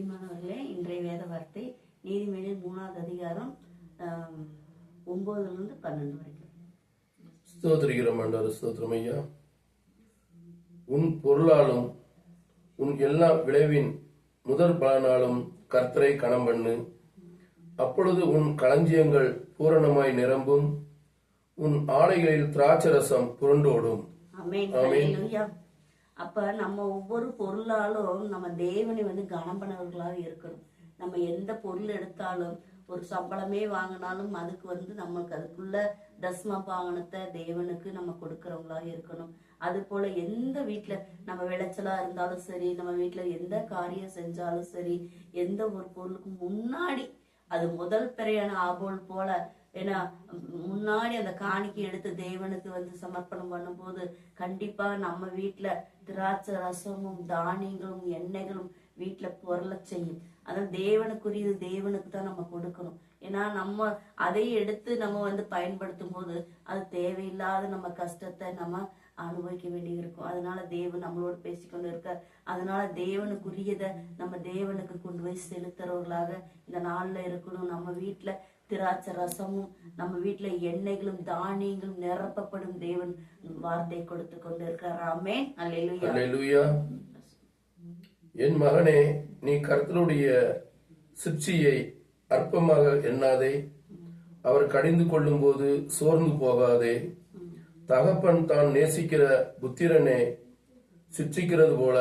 பிரியமானவர்களே, இன்றைய வேத வார்த்தை நீதிமொழிகள் 3வது அதிகாரம் 9 12 வரைக்கும். ஸ்தோத்திரிக்கிறோம் ஆண்டவரே, ஸ்தோத்திரம் ஐயா. உன் பொருளாலும் உன் எல்லா விளைவின் முதற் பலனாலும் கர்த்தரை கனம் பண்ணு. அப்பொழுது உன் களஞ்சியங்கள் பூரணமாய் நிரம்பும், உன் ஆலைகளில் திராட்சரசம் புரண்டோடும். ஆமென். ஹல்லேலூயா. அப்ப நம்ம ஒவ்வொரு பொருளாலும் நம்ம தேவனை கனம் பண்ணவர்களாக இருக்கணும். நம்ம எந்த பொருள் எடுத்தாலும், ஒரு சம்பளமே வாங்கினாலும் அதுக்கு நமக்கு அதுக்குள்ள தஸ்ம பாவனத்தை தேவனுக்கு நம்ம கொடுக்கறவங்களாக இருக்கணும். அது போல எந்த வீட்டுல நம்ம விளைச்சலா இருந்தாலும் சரி, நம்ம வீட்டுல எந்த காரியம் செஞ்சாலும் சரி, எந்த ஒரு பொருளுக்கு முன்னாடி அது முதல் பிறையான ஆபோல் போல, ஏன்னா முன்னாடி அந்த காணிக்கை எடுத்து தேவனுக்கு சமர்ப்பணம் பண்ணும்போது கண்டிப்பா நம்ம வீட்டுல திராட்சை ரசமும் தானியங்களும் எண்ணெய்களும் வீட்டுல பொருளை செய்யும். அதான் தேவனுக்குரியது தேவனுக்கு தான் நம்ம கொடுக்கணும். ஏன்னா நம்ம அதை எடுத்து நம்ம பயன்படுத்தும் போது அது தேவையில்லாத நம்ம கஷ்டத்தை நம்ம அனுபவிக்க வேண்டி இருக்கும். அதனால தேவன் நம்மளோட பேசிக்கொண்டு இருக்கார். அதனால தேவனுக்குரியதை நம்ம தேவனுக்கு கொண்டு போய் செலுத்துறவர்களாக இந்த நாள்ல இருக்கணும். நம்ம வீட்டுல திராட்சை ரசமும் நம்ம வீட்டுல எண்ணெய்களும் தானியங்களும் நிரப்பப்படும் தேவன் வார்த்தை கொடுத்து கொண்டு இருக்கிறார். ஆமென். அல்லேலூயா. என் மகனே, நீ கர்த்தருடைய சிற்சியை அற்பமாக எண்ணாதே. அவர் கடிந்து கொள்ளும் போது சோர்ந்து போகாதே. தகப்பன் தான் நேசிக்கிற புத்திரனை சிற்றிக்கிறது போல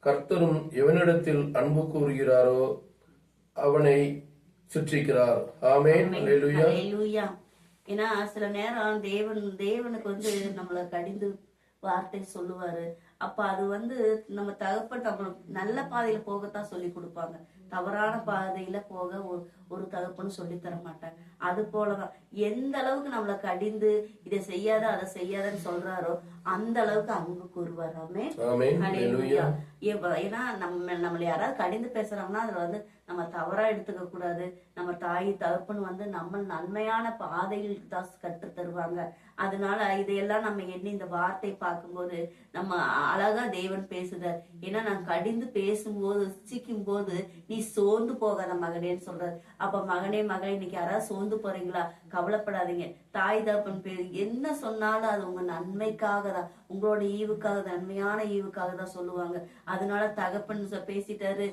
கர்த்தரும் எவனிடத்தில் அன்பு கூறுகிறாரோ அவனை சிற்றிக்கிறார். ஆமென். அல்லேலூயா. ஏன்னா சில நேரம் தேவனுக்கு நம்மள கடிந்து வார்த்தை சொல்லுவாரு. அப்ப அது நம்ம தகப்பன் நம்ம நல்ல பாதையில போகத்தான் சொல்லி கொடுப்பாங்க. தவறான பாதையில போக ஒரு தகப்பன்னு சொல்லி தர மாட்டாங்க. அது போலதான் எந்த அளவுக்கு நம்மள கடிந்து இதை செய்யாத அதை செய்யாதன்னு சொல்றாரோ அந்த அளவுக்கு அன்பு கூறுவாராமே. ஏன்னா நம்மள யாராவது கடிந்து பேசுறாங்கன்னா அதுல நம்ம தவறா எடுத்துக்க கூடாது. நம்ம தாய் தகப்பன்னு நம்ம நன்மையான பாதைகளுக்கு தான் கற்று தருவாங்க. அதனால இதையெல்லாம் நம்ம எண்ணி இந்த வார்த்தை பார்க்கும்போது நம்ம அழகா தேவன் பேசுறார். ஏன்னா நான் கடிந்து பேசும்போது சிக்கும் போது நீ சோர்ந்து போகாத மகனேன்னு சொல்றாரு. அப்ப மகனே மகனே, இன்னைக்கு யாராவது சோர்ந்து போறீங்களா? கவலைப்படாதீங்க. தாய் தகப்பன் பேரு என்ன சொன்னாலும் அது உங்க நன்மைக்காக தான், உங்களோட ஈவுக்காக, நன்மையான ஈவுக்காக தான் சொல்லுவாங்க. அதனால தகப்பன் பேசிட்டாரு,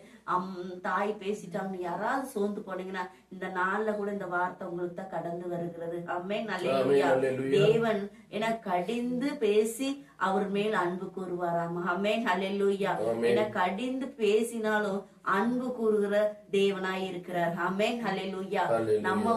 தாய் பேசிட்டாங்க, யாராவது சோர்ந்து போனீங்கன்னா இந்த நாள்ல கூட இந்த வார்த்தை உங்களுக்கு தான் கடந்து வருகிறது. ஆமென். அல்லேலூயா. தேவன் என கடிந்து பேசி அவர் மேல் அன்பு கூறுவாராம். ஆமென். அல்லேலூயா. என கடிந்து பேசினாலும் அன்பு கூறுகிற தேவனாய் இருக்கிறார். ஆமென். அல்லேலூயா. நம்ம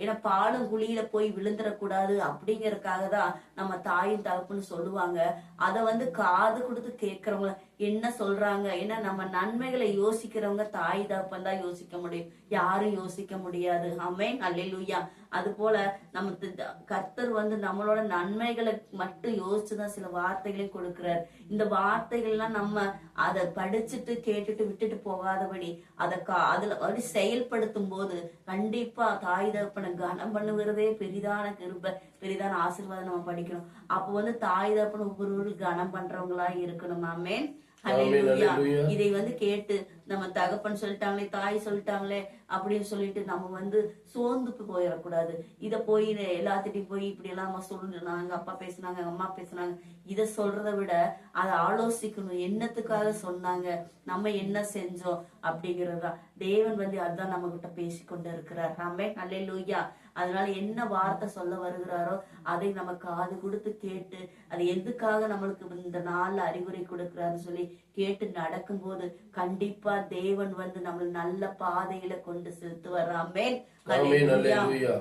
ஏன்னா பாலும் குழியில போய் விழுந்துடக்கூடாது அப்படிங்கறதுக்காக தான் நம்ம தாயும் தகப்புன்னு சொல்லுவாங்க. அத காது கொடுத்து கேட்கறவங்க என்ன சொல்றாங்க, ஏன்னா நம்ம நன்மைகளை யோசிக்கிறவங்க தாய் தகப்பன் தான் யோசிக்க முடியும், யாரும் யோசிக்க முடியாது. ஆமென். அல்லேலூயா. அது போல நம்ம கர்த்தர் நம்மளோட நன்மைகளை மட்டும் யோசிச்சுதான் சில வார்த்தைகளையும் கொடுக்கிறார். இந்த வார்த்தைகள்லாம் நம்ம அதை படிச்சுட்டு கேட்டுட்டு விட்டுட்டு போகாதபடி அதுல செயல்படுத்தும் போது கண்டிப்பா தாய் தகப்பனை கனம் பண்ணுகிறதே பெரிதான கிருபை, பெரிதான ஆசீர்வாதம் நம்ம படிக்கணும். அப்போ தாய் தகப்பனை ஒவ்வொரு கனம் பண்றவங்களா இருக்கணும். ஆமென். அல்லேலூயா. இதை கேட்டு நம்ம தகப்பன் சொல்லிட்டாங்களே, தாய் சொல்லிட்டாங்களே அப்படின்னு சொல்லிட்டு நம்ம சோர்ந்து போயிடக்கூடாது. இத போய் எல்லாத்திட்டையும் போய் இப்படி எல்லாம் சொல்லுனாங்க, அப்பா பேசினாங்க, அம்மா பேசினாங்க, இத சொல்றத விட அதை ஆலோசிக்கணும். என்னத்துக்காக சொன்னாங்க, நம்ம என்ன செஞ்சோம் அப்படிங்கறதுதான். தேவன் அதுதான் நம்ம கிட்ட பேசிக்கொண்டு இருக்கிறார். ஆமென். அல்லேலூயா. அதனால என்ன வார்த்தை சொல்ல வருகிறாரோ அதை நம்ம காது கொடுத்து கேட்டு அது எதுக்காக நம்மளுக்கு இந்த நாள்ல அறிவுரை கொடுக்கிறாருன்னு சொல்லி கேட்டு நடக்கும் போது கண்டிப்பா தேவன் நம்ம நல்ல பாதையில கொண்டு செலுத்துவார். ஆமென். அல்லேலூயா.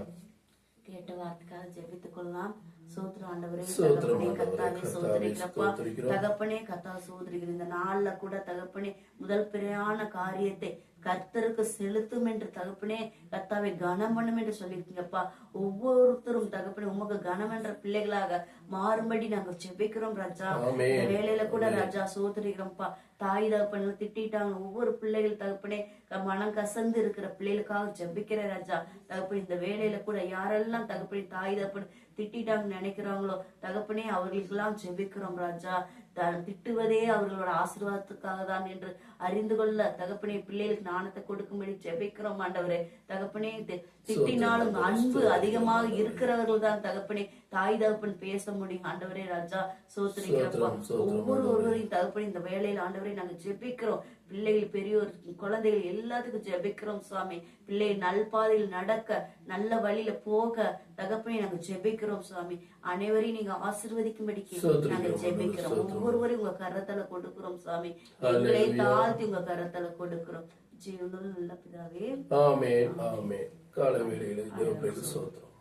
கேட்ட வார்த்தைக்காக ஜெபித்துக் கொள்ளலாம். சோத்திரம் ஆண்டவரே, தகப்பனே கர்த்தாவே சோதரிக்கிறப்பா, தகப்பனே கர்த்தா சோதரிக்கிற இந்த நாள்ல கூட தகப்பனே முதல் பிறையான காரியத்தை கர்த்தருக்கு செலுத்தும் என்று தகப்பனே கர்த்தாவை கனம் பண்ணும் என்று சொல்லியிருக்கீங்கப்பா. ஒவ்வொருத்தரும் தகப்பனே உமக்கு கனம் என்ற பிள்ளைகளாக மாறும்படி நாங்க ஜெபிக்கிறோம் ராஜா. இந்த வேலையில கூட ராஜா சோதரிக்கிறோம்ப்பா. தாய் தகப்பன் திட்டாங்க, ஒவ்வொரு பிள்ளைகள் தகப்பனே மனம் கசந்து இருக்கிற பிள்ளைகளுக்காக ஜெபிக்கிற ராஜா. தகப்பனே இந்த வேலையில கூட யாரெல்லாம் தகப்பனே தாய் தகப்பன் திட்டாங்கன்னு நினைக்கிறாங்களோ தகப்பனே அவர்களுக்கெல்லாம் ஜெபிக்கிறோம் ராஜா. திட்டுவதே அவர்களோட ஆசீர்வாதத்துக்காக தான் என்று அறிந்து கொள்ள தகப்பனே பிள்ளைகளுக்கு ஞானத்தை கொடுக்கும்படி ஜெபிக்கிறோம் ஆண்டவரே. தகப்பனே திட்டினாலும் அன்பு அதிகமாக இருக்கிறவர்கள் தான் தகப்பனே தாய் தகப்பன் பேச முடியும் ஆண்டவரே. ராஜா சோத்திரிக்கிறப்பா ஒவ்வொருவரையும் தகப்பனே இந்த வேலையில ஆண்டவரே நாங்க ஜெபிக்கிறோம். பிள்ளைகள் பெரியோர் குழந்தைகள் எல்லாத்துக்கும் ஜெபிக்கிறோம் சுவாமி. பிள்ளைகள் நல்பாதையில் நடக்க நல்ல வழியில போக தகப்பனே நாங்க ஜெபிக்கிறோம் சுவாமி. அனைவரையும் நீங்க ஆசீர்வதிக்கும்படிக்கு நாங்க ஜெபிக்கிறோம். ஒவ்வொருவரையும் உங்க கரத்துல கொடுக்கிறோம் சுவாமி. எங்களை தாழ்த்தி உங்க கரத்துல கொடுக்கிறோம். ஜீவனுள்ள நல்ல பிதாவே. ஆமென் ஆமென். காலை வேளையிலே தேவனுடைய ஸ்தோத்திரம்.